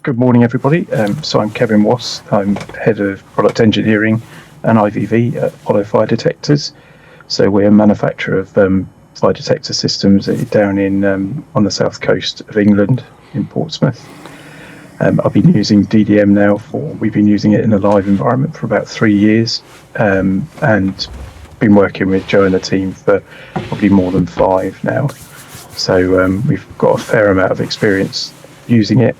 Good morning, everybody. So I'm Kevin Wass. I'm Head of Product Engineering and IVV at Apollo Fire Detectors. So we're a manufacturer of fire detector systems down in on the south coast of England in Portsmouth. I've been using DDM now we've been using it in a live environment for about 3 years, and been working with Joe and the team for probably more than 5 now. So we've got a fair amount of experience using it.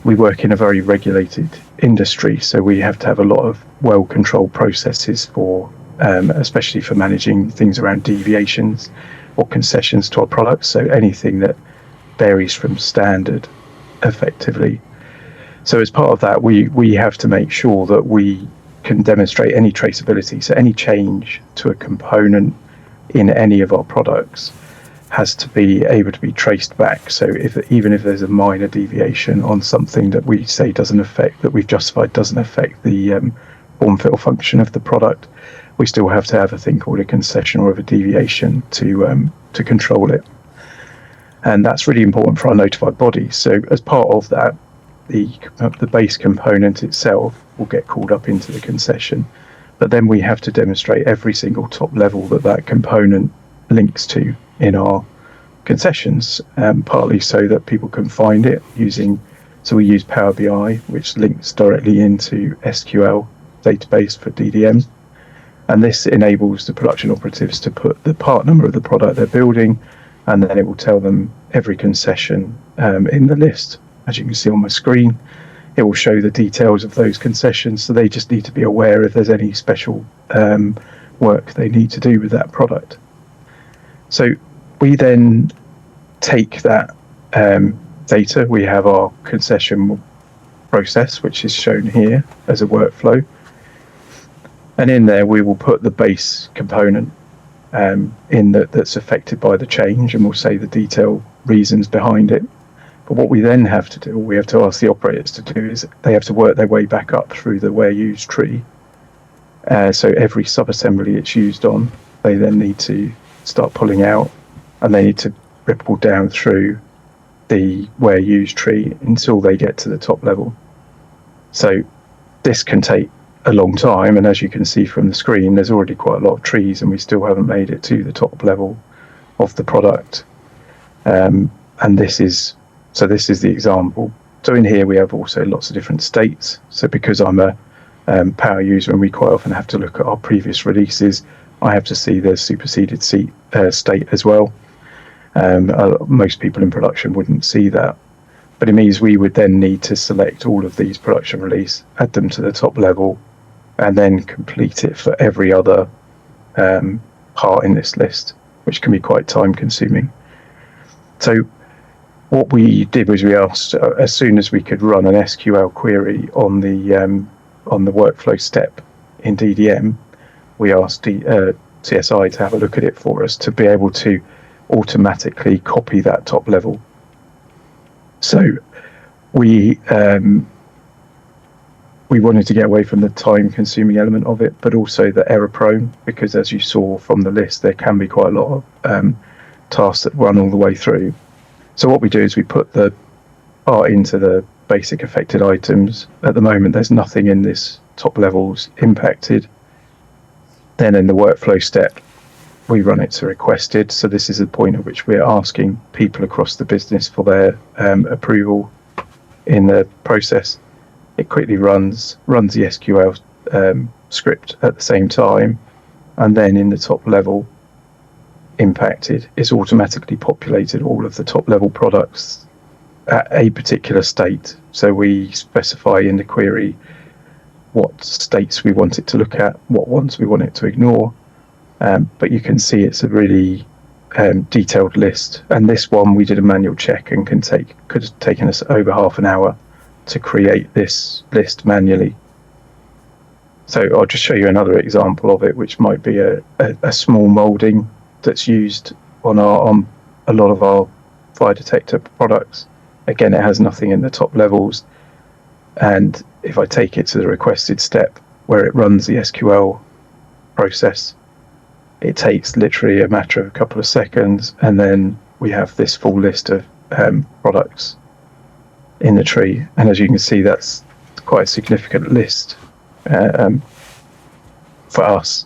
We work in a very regulated industry, so we have to have a lot of well-controlled processes for, especially for managing things around deviations or concessions to our products. So anything that varies from standard, effectively. So as part of that, we have to make sure that we can demonstrate any traceability. So any change to a component in any of our products has to be able to be traced back. So even if there's a minor deviation on something that we say that we've justified doesn't affect the form, fit, or function of the product, we still have to have a thing called a concession or a deviation to control it. And that's really important for our notified body. So as part of that, the base component itself will get called up into the concession, but then we have to demonstrate every single top level that component links to in our concessions, partly so that people can find it so we use Power BI, which links directly into SQL database for DDM, and this enables the production operatives to put the part number of the product they're building, and then it will tell them every concession in the list. As you can see on my screen, it will show the details of those concessions, so they just need to be aware if there's any special work they need to do with that product. So we then take that data. We have our concession process, which is shown here as a workflow. And in there, we will put the base component that's affected by the change, and we'll say the detailed reasons behind it. But what we then have to do, we have to ask the operators to do, is they have to work their way back up through the where used tree. So every sub-assembly it's used on, they then need to start pulling out, and they need to ripple down through the where used tree until they get to the top level. So this can take a long time, and as you can see from the screen, there's already quite a lot of trees, and we still haven't made it to the top level of the product. And this is the example. So in here we have also lots of different states. So because I'm a power user and we quite often have to look at our previous releases, I have to see the superseded state as well. Most people in production wouldn't see that, but it means we would then need to select all of these production release, add them to the top level, and then complete it for every other part in this list, which can be quite time consuming. So what we did was we asked, as soon as we could run an SQL query on the workflow step in DDM, we asked CSI to have a look at it for us to be able to automatically copy that top level. So we wanted to get away from the time-consuming element of it, but also the error-prone, because as you saw from the list, there can be quite a lot of tasks that run all the way through. So what we do is we put the part into the basic affected items. At the moment, there's nothing in this top levels impacted. Then in the workflow step, we run it to requested. So this is the point at which we're asking people across the business for their approval in the process. It quickly runs the SQL script at the same time, and then in the top level impacted, it's automatically populated all of the top level products at a particular state. So we specify in the query what states we want it to look at, what ones we want it to ignore. But you can see it's a really detailed list. And this one we did a manual check and could have taken us over half an hour to create this list manually. So I'll just show you another example of it, which might be a small molding that's used on a lot of our fire detector products. Again, it has nothing in the top levels. And if I take it to the requested step where it runs the SQL process, it takes literally a matter of a couple of seconds, and then we have this full list of products in the tree. And as you can see, that's quite a significant list for us,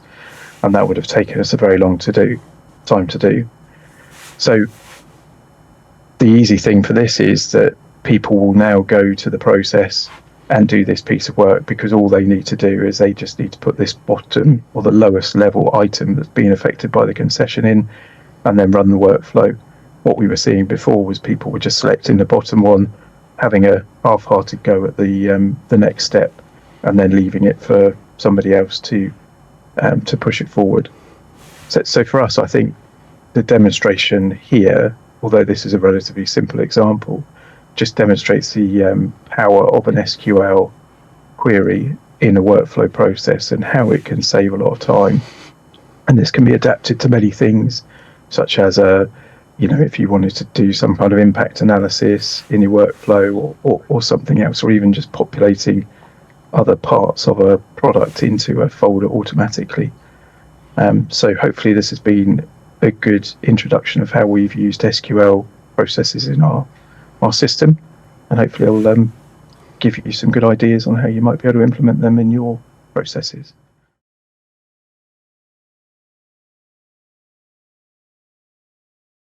and that would have taken us a very long time to do. So the easy thing for this is that people will now go to the process and do this piece of work, because all they need to do is they just need to put this bottom or the lowest level item that's being affected by the concession in, and then run the workflow. What we were seeing before was people were just selecting the bottom one, having a half-hearted go at the next step, and then leaving it for somebody else to push it forward. So for us, I think the demonstration here, although this is a relatively simple example, just demonstrates the power of an SQL query in a workflow process and how it can save a lot of time. And this can be adapted to many things, such as if you wanted to do some kind of impact analysis in your workflow or something else, or even just populating other parts of a product into a folder automatically. So hopefully this has been a good introduction of how we've used SQL processes in our system, and hopefully it'll give you some good ideas on how you might be able to implement them in your processes.